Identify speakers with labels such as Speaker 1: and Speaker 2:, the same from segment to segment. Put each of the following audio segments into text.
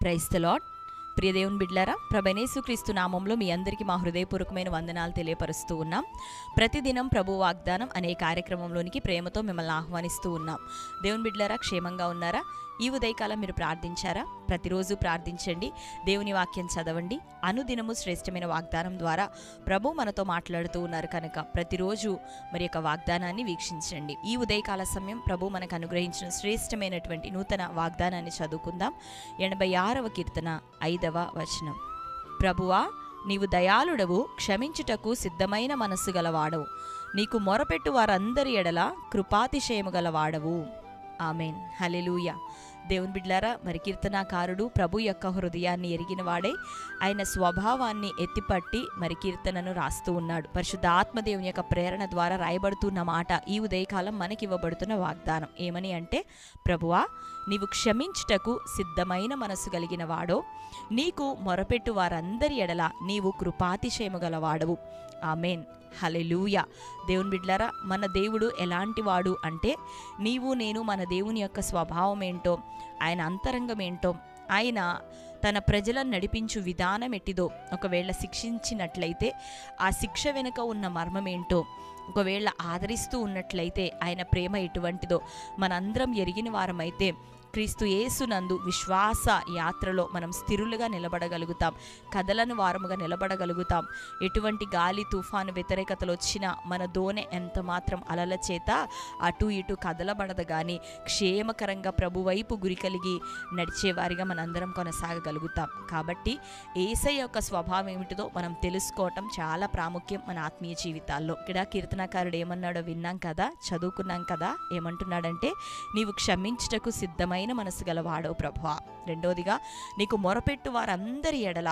Speaker 1: Praise the lord. ప్రియ దేవుని బిడ్డలారా, ప్రభువైన యేసుక్రీస్తు నామంలో మీ అందరికీ మా హృదయపూర్వకమైన వందనాలు తెలియపరుస్తూ ఉన్నాం. ప్రతిదినం ప్రభు వాగ్దానం అనే కార్యక్రమంలోనికి ప్రేమతో మిమ్మల్ని ఆహ్వానిస్తూ ఉన్నాం. దేవుని బిడ్డలారా, క్షేమంగా ఉన్నారా? ఈ ఉదయకాలం మీరు ప్రార్థించారా? ప్రతిరోజు ప్రార్థించండి, దేవుని వాక్యం చదవండి. అనుదినము శ్రేష్టమైన వాగ్దానం ద్వారా ప్రభు మనతో మాట్లాడుతూ ఉన్నారు కనుక ప్రతిరోజు మరి యొక్క వాగ్దానాన్ని వీక్షించండి. ఈ ఉదయకాల సమయం ప్రభు మనకు అనుగ్రహించిన శ్రేష్టమైనటువంటి నూతన వాగ్దానాన్ని చదువుకుందాం. 86వ కీర్తన 5వ వచనం. ప్రభువా, నీవు దయాళుడవు, క్షమించుటకు సిద్ధమైన మనస్సు గలవాడవు, నీకు మొరపెట్టు వారందరి ఎడల కృపాతిశయము గలవాడవు. ఆమెన్. హల్లెలూయా. దేవుని బిడ్డలారా, మరి కీర్తనాకారుడు ప్రభు యొక్క హృదయాన్ని ఎరిగిన వాడే ఆయన స్వభావాన్ని ఎత్తిపట్టి మరి కీర్తనను రాస్తూ ఉన్నాడు. పరిశుద్ధ ఆత్మదేవుని యొక్క ప్రేరణ ద్వారా రాయబడుతున్న మాట ఈ ఉదయకాలం మనకి ఇవ్వబడుతున్న వాగ్దానం ఏమని అంటే, ప్రభువా, నీవు క్షమించుటకు సిద్ధమైన మనసు కలిగిన వాడో, నీకు మొరపెట్టు వారందరి ఎడల నీవు కృపాతిశయము గలవాడవు. ఆమెన్. హల్లెలూయా. దేవుని బిడ్డలారా, మన దేవుడు ఎలాంటి వాడు అంటే, నీవు నేను మన దేవుని యొక్క స్వభావం ఏంటో, ఆయన అంతరంగం ఏంటో, ఆయన తన ప్రజలను నడిపించు విధానం ఎట్టిదో, ఒకవేళ శిక్షించినట్లయితే ఆ శిక్ష వెనుక ఉన్న మర్మం ఏంటో, ఒకవేళ ఆదరిస్తూ ఉన్నట్లయితే ఆయన ప్రేమ ఎటువంటిదో మనందరం ఎరిగిన వారమైతే క్రీస్తు యేసునందు విశ్వాస యాత్రలో మనం స్థిరులుగా నిలబడగలుగుతాం, కదలని వారముగా నిలబడగలుగుతాం. ఎటువంటి గాలి తుఫాను వ్యతిరేకతలు వచ్చినా మన దోణె ఎంత మాత్రం అలల చేత అటు ఇటు కదలబడదు, కానీ క్షేమకరంగా ప్రభు వైపు గురి కలిగి నడిచేవారిగా మనందరం కొనసాగగలుగుతాం. కాబట్టి యేసయ్య యొక్క స్వభావం ఏమిటిదో మనం తెలుసుకోవటం చాలా ప్రాముఖ్యం మన ఆత్మీయ జీవితాల్లో. ఇక్కడ కీర్తనకారుడు ఏమన్నాడో విన్నాం కదా, చదువుకున్నాం కదా. ఏమంటున్నాడంటే, నీవు క్షమించుటకు సిద్ధమైన మనసు గలవాడో ప్రభువా. రెండోదిగా, నీకు మొరపెట్టు వారందరి ఎడల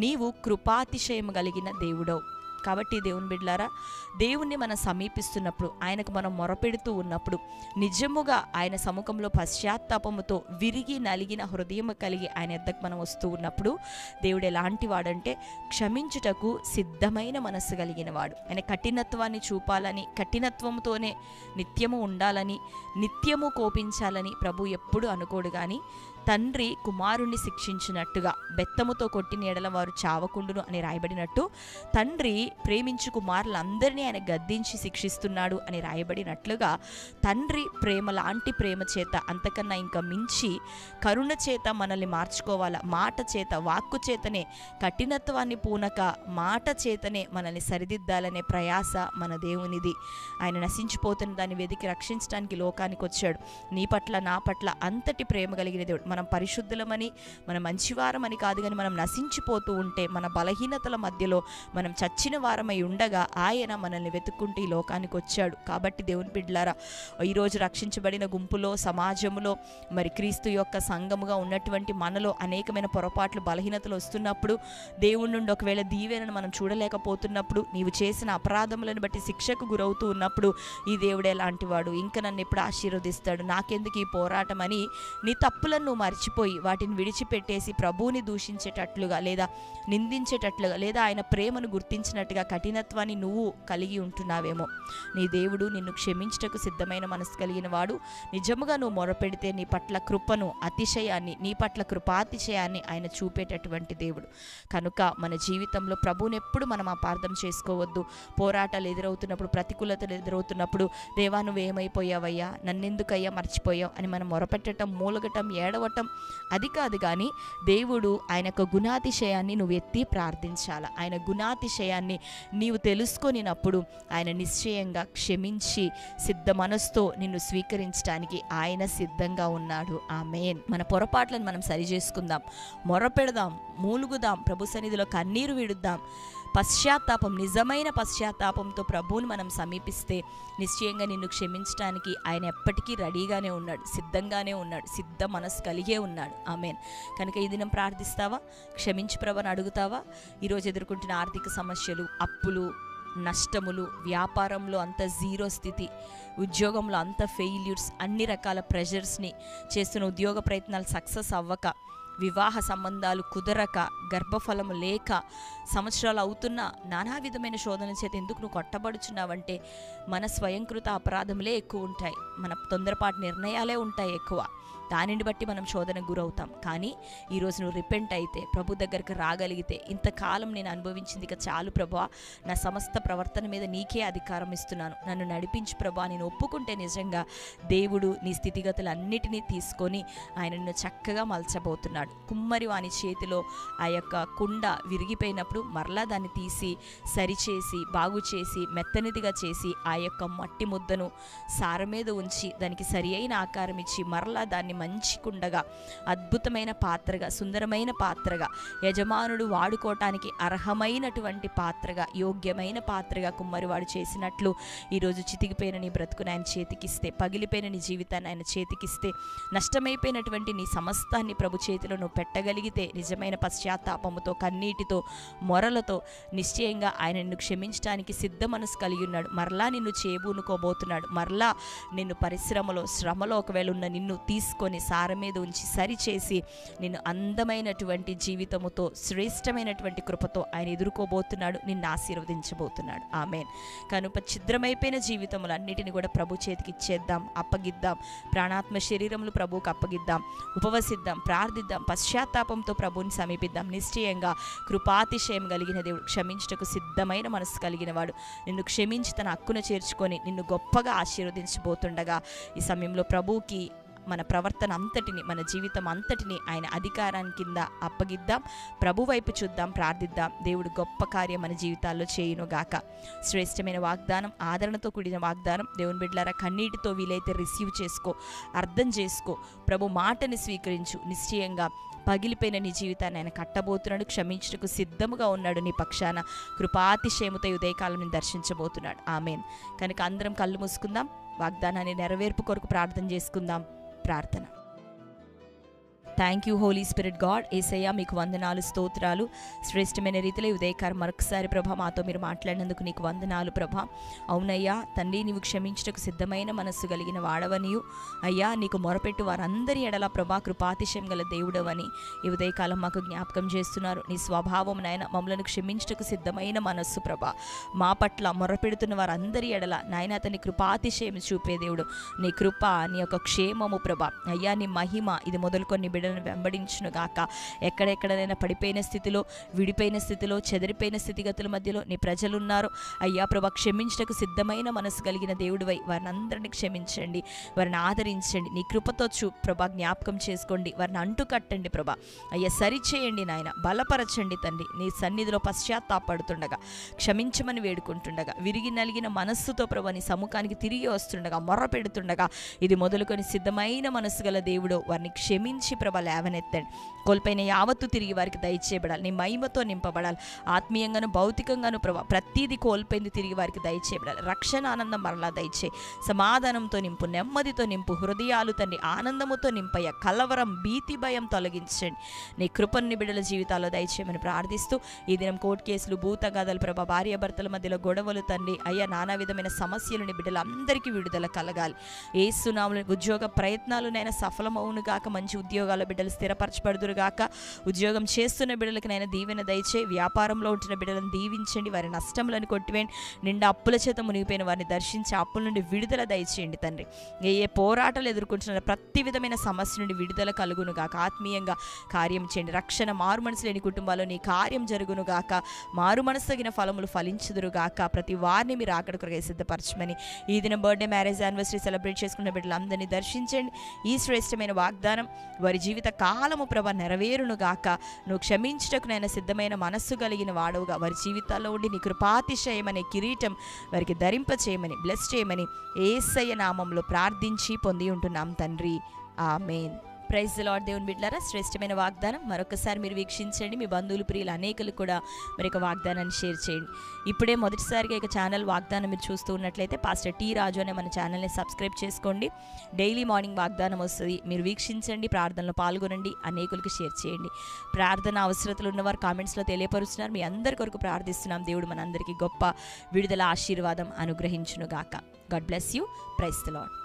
Speaker 1: నీవు కృపాతిశయము కలిగిన దేవుడో. కాబట్టి దేవుని బిడ్డలారా, దేవుణ్ణి మనం సమీపిస్తున్నప్పుడు, ఆయనకు మనం మొరపెడుతూ ఉన్నప్పుడు, నిజముగా ఆయన సముఖంలో పశ్చాత్తాపముతో విరిగి నలిగిన హృదయం కలిగి ఆయన ఎద్దకు మనం వస్తూ ఉన్నప్పుడు, దేవుడు ఎలాంటి వాడంటే క్షమించుటకు సిద్ధమైన మనస్సు కలిగిన వాడు. ఆయన కఠినత్వాన్ని చూపాలని, కఠినత్వంతోనే నిత్యము ఉండాలని, నిత్యము కోపించాలని ప్రభు ఎప్పుడు అనుకోడు. కానీ తండ్రి కుమారుణ్ణి శిక్షించినట్టుగా, బెత్తముతో కొట్టిన ఎడల వారు చావకుండును అని రాయబడినట్టు, తండ్రి ప్రేమించు కుమారులందరినీ ఆయన గద్దించి శిక్షిస్తున్నాడు అని రాయబడినట్లుగా, తండ్రి ప్రేమ లాంటి ప్రేమ చేత, అంతకన్నా ఇంకా మించి కరుణ చేత మనల్ని మార్చుకోవాలా. మాట చేత, వాక్కు చేతనే, కఠినత్వాన్ని పూనక మాట చేతనే మనల్ని సరిదిద్దాలనే ప్రయాస మన దేవునిది. ఆయన నశించిపోతున్న దాన్ని వెతికి రక్షించడానికి లోకానికి వచ్చాడు. నీ పట్ల, నా పట్ల అంతటి ప్రేమ కలిగిన దేవుడు. మనం పరిశుద్ధులమని, మనం మంచివారమని కాదు, కానీ మనం నశించిపోతూ ఉంటే, మన బలహీనతల మధ్యలో మనం చచ్చిన వారమై ఉండగా ఆయన మనల్ని వెతుక్కుంటూ ఈ లోకానికి వచ్చాడు. కాబట్టి దేవుని బిడ్డలారా, ఈరోజు రక్షించబడిన గుంపులో, సమాజంలో, మరి క్రీస్తు యొక్క సంఘముగా ఉన్నటువంటి మనలో అనేకమైన పొరపాట్లు, బలహీనతలు వస్తున్నప్పుడు, దేవుడి నుండి ఒకవేళ దీవెనను మనం చూడలేకపోతున్నప్పుడు, నీవు చేసిన అపరాధములను బట్టి శిక్షకు గురవుతూ ఉన్నప్పుడు, ఈ దేవుడే లాంటి వాడు, ఇంకా నన్ను ఎప్పుడు ఆశీర్వదిస్తాడు, నాకెందుకు ఈ పోరాటం అని నీ తప్పులను మర్చిపోయి వాటిని విడిచిపెట్టేసి ప్రభువుని దూషించేటట్లుగా, లేదా నిందించేటట్లుగా, లేదా ఆయన ప్రేమను గుర్తించినట్టుగా కఠినత్వాన్ని నువ్వు కలిగి ఉంటున్నావేమో. నీ దేవుడు నిన్ను క్షమించుటకు సిద్ధమైన మనసు కలిగిన వాడు. నిజముగా నువ్వు మొరపెడితే నీ పట్ల కృపను, అతిశయాన్ని, నీ పట్ల కృపాతిశయాన్ని ఆయన చూపేటటువంటి దేవుడు. కనుక మన జీవితంలో ప్రభువుని ఎప్పుడు మనం అపార్థం చేసుకోవద్దు. పోరాటాలు ఎదురవుతున్నప్పుడు, ప్రతికూలతలు ఎదురవుతున్నప్పుడు, దేవా నువ్వేమైపోయావయ్యా, నన్నెందుకయ్యా మర్చిపోయావు అని మనం మొరపెట్టడం, మూలగటం, ఏడవటం అది కాదు. కానీ దేవుడు ఆయన యొక్క గుణాతిశయాన్ని నువ్వు ఎత్తి ప్రార్థించాల. ఆయన గుణాతిశయాన్ని నీవు తెలుసుకొనినప్పుడు ఆయన నిశ్చయంగా క్షమించి సిద్ధ మనసుతో నిన్ను స్వీకరించడానికి ఆయన సిద్ధంగా ఉన్నాడు. ఆమేన్. మన పొరపాట్లను మనం సరి చేసుకుందాం, మొరపెడదాం, మూలుగుదాం, ప్రభు సన్నిధిలో కన్నీరు విడుద్దాం. పశ్చాత్తాపం, నిజమైన పశ్చాత్తాపంతో ప్రభువుని మనం సమీపిస్తే నిశ్చయంగా నిన్ను క్షమించడానికి ఆయన ఎప్పటికీ రెడీగానే ఉన్నాడు, సిద్ధంగానే ఉన్నాడు, సిద్ధ మనసు కలిగే ఉన్నాడు. ఆమేన్. కనుక ఈ దినం ప్రార్థిస్తావా? క్షమించు ప్రభుని అడుగుతావా? ఈరోజు ఎదుర్కొంటున్న ఆర్థిక సమస్యలు, అప్పులు, నష్టములు, వ్యాపారంలో అంత జీరో స్థితి, ఉద్యోగంలో అంత ఫెయిల్యూర్స్, అన్ని రకాల ప్రెషర్స్ని, చేస్తున్న ఉద్యోగ ప్రయత్నాలు సక్సెస్ అవ్వక, వివాహ సంబంధాలు కుదరక, గర్భఫలము లేక, సంవత్సరాలు అవుతున్నా నానా విధమైన శోధన చేత ఎందుకు నువ్వు కొట్టబడుచున్నావంటే మన స్వయంకృత అపరాధములే ఎక్కువ ఉంటాయి, మన తొందరపాటు నిర్ణయాలే ఉంటాయి ఎక్కువ. దానిని బట్టి మనం శోధనకు గురవుతాం. కానీ ఈరోజు నువ్వు రిపెంట్ అయితే, ప్రభు దగ్గరికి రాగలిగితే, ఇంతకాలం నేను అనుభవించింది ఇక చాలు ప్రభువా, నా సమస్త ప్రవర్తన మీద నీకే అధికారం ఇస్తున్నాను, నన్ను నడిపించు ప్రభువా, నేను ఒప్పుకుంటే నిజంగా దేవుడు నీ స్థితిగతులన్నిటినీ తీసుకొని ఆయన నిన్ను చక్కగా మలచబోతున్నాడు. కుమ్మరి వాని చేతిలో ఆ యొక్క కుండ విరిగిపోయినప్పుడు మరలా దాన్ని తీసి సరిచేసి బాగు చేసి మెత్తనిదిగా చేసి ఆ యొక్క మట్టి ముద్దను సార మీద ఉంచి దానికి సరి అయిన ఆకారం ఇచ్చి మరలా దాన్ని మంచి కుండగా, అద్భుతమైన పాత్రగా, సుందరమైన పాత్రగా, యజమానుడు వాడుకోవటానికి అర్హమైనటువంటి పాత్రగా, యోగ్యమైన పాత్రగా కుమ్మరివాడు చేసినట్లు ఈరోజు చితికిపోయిన నీ బ్రతుకుని ఆయన చేతికిస్తే, పగిలిపోయిన నీ జీవితాన్ని ఆయన చేతికిస్తే, నష్టమైపోయినటువంటి నీ సమస్తాన్ని ప్రభు చేతిలో నువ్వు పెట్టగలిగితే, నిజమైన పశ్చాత్తాపముతో, కన్నీటితో, మొరలతో నిశ్చయంగా ఆయన నిన్ను క్షమించడానికి సిద్ధ మనసు కలిగి ఉన్నాడు. మరలా నిన్ను చేబూనుకోబోతున్నాడు. మరలా నిన్ను పరిశ్రమలో, శ్రమలో ఒకవేళ ఉన్న నిన్ను తీసుకొని సార మీద ఉంచి సరిచేసి నిన్ను అందమైనటువంటి జీవితముతో, శ్రేష్టమైనటువంటి కృపతో ఆయన ఎదుర్కోబోతున్నాడు, నిన్ను ఆశీర్వదించబోతున్నాడు. ఆమేన్. కనుక ఛిద్రమైపోయిన జీవితములన్నిటిని కూడా ప్రభు చేతికి ఇచ్చేద్దాం, అప్పగిద్దాం. ప్రాణాత్మ శరీరములు ప్రభువుకు అప్పగిద్దాం, ఉపవసిద్దాం, ప్రార్థిద్దాం, పశ్చాత్తాపంతో ప్రభువుని సమీపిద్దాం. నిశ్చయంగా కృపాతిశయం కలిగిన దేవుడు, క్షమించుటకు సిద్ధమైన మనసు కలిగిన వాడు, నిన్ను క్షమించి తన హక్కున చేర్చుకొని నిన్ను గొప్పగా ఆశీర్వదించబోతుండగా ఈ సమయంలో ప్రభువుకి మన ప్రవర్తన అంతటిని, మన జీవితం అంతటిని ఆయన అధికారాన్ని కింద అప్పగిద్దాం. ప్రభు వైపు చూద్దాం, ప్రార్థిద్దాం. దేవుడు గొప్ప కార్యం మన జీవితాల్లో చేయునుగాక. శ్రేష్టమైన వాగ్దానం, ఆదరణతో కూడిన వాగ్దానం. దేవుని బిడ్డలారా, కన్నీటితో వీలైతే రిసీవ్ చేసుకో, అర్థం చేసుకో. ప్రభు మాటని స్వీకరించు. నిశ్చయంగా పగిలిపోయిన నీ జీవితాన్ని ఆయన కట్టబోతున్నాడు, క్షమించుటకు సిద్ధముగా ఉన్నాడు. నీ పక్షాన కృపాతిశయముతో ఉదయకాలం దర్శించబోతున్నాడు. ఆమేన్. కనుక అందరం కళ్ళు మూసుకుందాం, వాగ్దానాన్ని నెరవేర్పు కొరకు ప్రార్థన చేసుకుందాం. ప్రార్థన. Thank you Holy Spirit God. యేసయ్యా మీకు వందనాలు, స్తోత్రాలు. శ్రేష్టమైన రీతిలో ఉదయకారం మరొకసారి ప్రభా మాతో మీరు మాట్లాడినందుకు నీకు వందనాలు ప్రభా. అవునయ్యా తండ్రి, నీవు క్షమించుటకు సిద్ధమైన మనస్సు కలిగిన వాడవనియు అయ్యా, నీకు మొరపెట్టు వారందరి ఎడల ప్రభా కృపాతిశయం గల దేవుడవని ఈ ఉదయకాలం మాకు జ్ఞాపకం చేస్తున్నారు. నీ స్వభావం నాయన మమ్మలను క్షమించుటకు సిద్ధమైన మనస్సు ప్రభా, మా పట్ల మొరపెడుతున్న వారందరి ఎడల నాయన అతని కృపాతిశయం చూపే దేవుడు. నీ కృప, నీ యొక్క క్షేమము ప్రభా, అయ్యా నీ మహిమ ఇది మొదలుకొని బిడ్డలను వెంబడించును గాక. ఎక్కడెక్కడైనా పడిపోయిన స్థితిలో, విడిపోయిన స్థితిలో, చెదిరిపోయిన స్థితిగతుల మధ్యలో నీ ప్రజలు ఉన్నారు అయ్యా ప్రభా, క్షమించటకు సిద్ధమైన మనసు కలిగిన దేవుడివై వారిని అందరినీ క్షమించండి, వారిని ఆదరించండి. నీ కృపతో ప్రభా జ్ఞాపకం చేసుకోండి, వారిని అంటు కట్టండి ప్రభా. అయ్యా సరిచేయండి నాయన, బలపరచండి తండ్రి. నీ సన్నిధిలో పశ్చాత్తాపడుతుండగా, క్షమించమని వేడుకుంటుండగా, విరిగి నలిగిన మనస్సుతో ప్రభా నీ సముఖానికి తిరిగి వస్తుండగా, మొర్ర పెడుతుండగా, ఇది మొదలుకొని సిద్ధమైన మనసు గల దేవుడు వారిని క్షమించి ప్రభా లేవనెత్తండి. కోల్పోయిన యావత్తు తిరిగి వారికి దయచేయబడాలి. నీ మహిమతో నింపబడాలి. ఆత్మీయంగాను భౌతికంగాను ప్రభా ప్రతీది కోల్పోయింది తిరిగి వారికి దయచేయబడాలి. రక్షణ ఆనందం మరలా దయచేయి. సమాధానంతో నింపు, నెమ్మదితో నింపు, హృదయాలు తండ్రి ఆనందముతో నింపయ్య. కలవరం, భీతి, భయం తొలగించండి. నీ కృపని బిడ్డల జీవితాల్లో దయచేయమని ప్రార్థిస్తూ ఈ దినం కోర్టు కేసులు, భూతగాథలు ప్రభా, భార్యాభర్తల మధ్యలో గొడవలు తండ్రి అయ్యా నానా విధమైన సమస్యలని బిడ్డలందరికీ విడుదల కలగాలి. యేసు నామములో ఉద్యోగ ప్రయత్నాలునైనా సఫలమవును గాక. మంచి ఉద్యోగాల బిడ్డలు స్థిరపరచబడుదురు గాక. ఉద్యోగం చేస్తున్న బిడ్డలకి నైనా దీవెన దయచేయి. వ్యాపారంలో ఉంటున్న బిడ్డలను దీవించండి. వారి నష్టములను కొట్టివేయండి. నిండా అప్పుల చేత మునిగిపోయిన వారిని దర్శించి అప్పుల నుండి విడుదల దయచేయండి తండ్రి. ఏ పోరాటాలు ఎదుర్కొంటున్న ప్రతి విధమైన సమస్య నుండి విడుదల కలుగును గాక. ఆత్మీయంగా కార్యం చేయండి. రక్షణ, మారు మనసు లేని కుటుంబాల్లో నీ కార్యం జరుగును గాక. మారు మనసు తగిన ఫలములు ఫలించుదురు గాక. ప్రతి వారిని మీరు ఆకడ కొరకై సిద్ధపరచమని ఈ దినం బర్త్డే, మ్యారేజ్, యానివర్సరీ సెలబ్రేట్ చేసుకున్న బిడ్డలందరినీ దర్శించండి. ఈ శ్రేష్టమైన వాగ్దానం వారి జీవిత కాలము ప్రభ నెరవేరును గాక. నువ్వు క్షమించుటకు నైనా సిద్ధమైన మనస్సు కలిగిన వాడవుగా వారి జీవితాల్లో ఉండి నీ కృపాతిశయమనే కిరీటం వారికి ధరింప చేయమని, బ్లెస్ చేయమని యేసయ్య నామంలో ప్రార్థించి పొంది ఉంటున్నాం తండ్రి. ఆమేన్. Praise the Lord. దేవుని బిడ్డలారా, శ్రేష్టమైన వాగ్దానం మరొకసారి మీరు వీక్షించండి. మీ బంధువులు, ప్రియులు అనేకులు కూడా మరి ఒక వాగ్దానాన్ని షేర్ చేయండి. ఇప్పుడే మొదటిసారిగా ఇక ఛానల్ వాగ్దానం మీరు చూస్తూ ఉన్నట్లయితే పాస్టర్ టీ రాజు అనే మన ఛానల్ని సబ్స్క్రైబ్ చేసుకోండి. డైలీ మార్నింగ్ వాగ్దానం వస్తుంది, మీరు వీక్షించండి, ప్రార్థనలో పాల్గొనండి, అనేకులకు షేర్ చేయండి. ప్రార్థన అవసరతలు ఉన్నవారు కామెంట్స్లో తెలియపరుస్తున్నారు. మీ అందరి కొరకు ప్రార్థిస్తున్నాం. దేవుడు మనందరికీ గొప్ప విడుదల, ఆశీర్వాదం అనుగ్రహించును గాక. God bless you. Praise the lord.